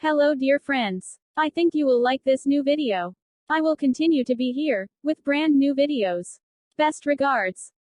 Hello dear friends. I think you will like this new video. I will continue to be here, with brand new videos. Best regards.